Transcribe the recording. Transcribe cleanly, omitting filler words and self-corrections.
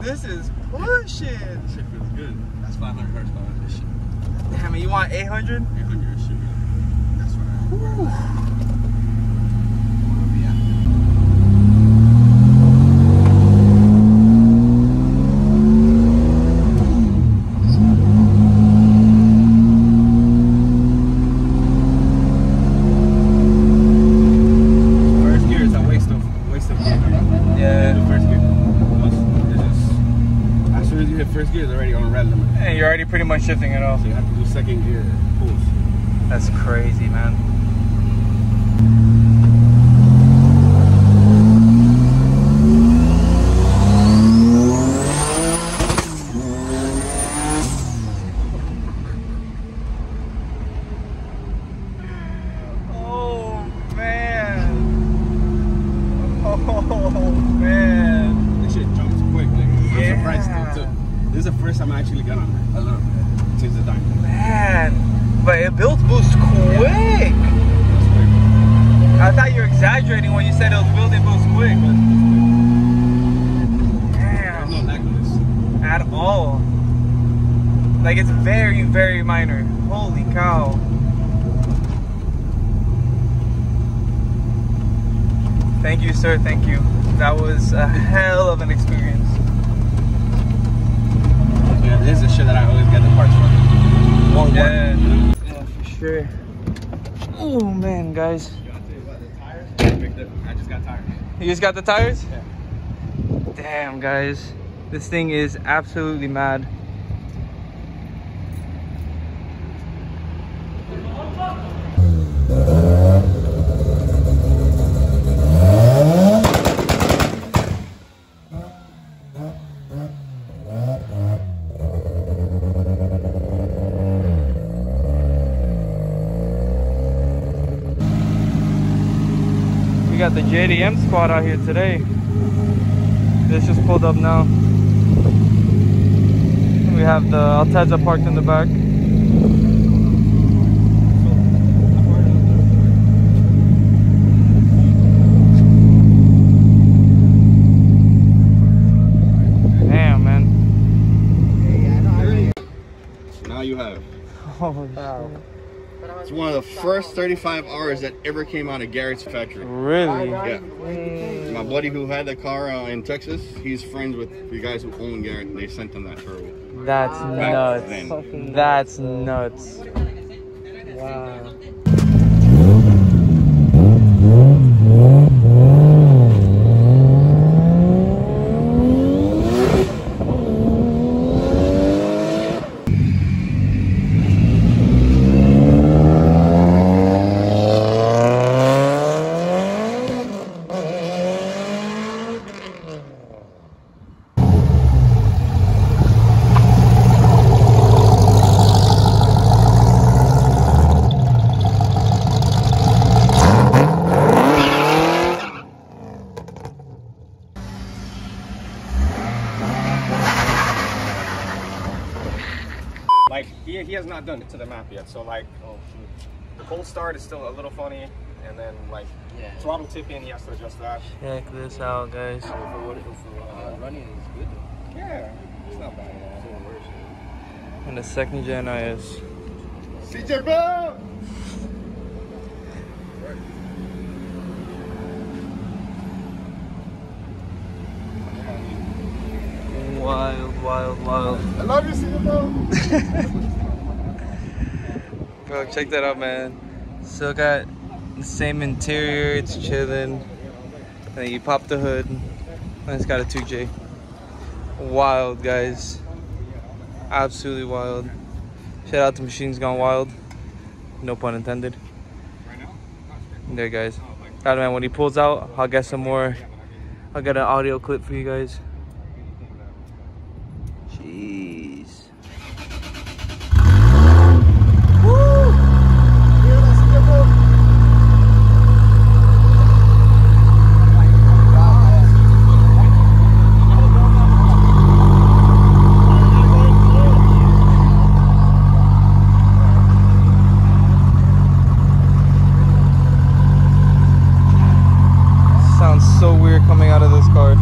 This is pushing. This shit feels good. That's 500 horsepower. This shit. Damn it, you want 800? 800 shit. That's what I. First gear is already on a red limit. And you're already pretty much shifting it off. So you have to do second gear pulls. That's crazy, man. Oh man. Oh man. This shit jumps quick, nigga. Yeah. I'm surprised still too. This is the first time I actually got on it. I love it. Since the time. Man, but it builds boost quick. I thought you were exaggerating when you said it was building boost quick. Damn. There's no lag on this. At all. Like it's very, very minor. Holy cow. Thank you, sir. Thank you. That was a hell of an experience. Yeah, this is the shit that I always get the parts for. Yeah, for sure. Oh man, guys. I just got tires. You just got the tires? Yeah. Damn, guys. This thing is absolutely mad. We got the JDM squad out here today. This just pulled up now. We have the Altezza parked in the back. Damn, man. Now you have. Oh, wow. It's one of the first 35 hours that ever came out of Garrett's factory. Really? Yeah. My buddy who had the car in Texas, he's friends with the guys who own Garrett, and they sent him that turbo. That's nuts. Then. That's nuts. Wow. Like, he has not done it to the map yet, so like, the cold start is still a little funny, and then like, throttle tipping, he has to adjust that. Check this out, guys. Running is good though. Yeah, it's not bad at all. And the second gen IS. CJ Bell! Wild, wild, wild. I love you, CJ Bell! Bro, check that out, man. Still got the same interior, it's chilling. And then you pop the hood, and it's got a 2J. Wild, guys. Absolutely wild. Shout out to Machines Gone Wild. No pun intended. There, guys. Alright, man, when he pulls out, I'll get some more. I'll get an audio clip for you guys. Jeez. Sounds so weird coming out of this car.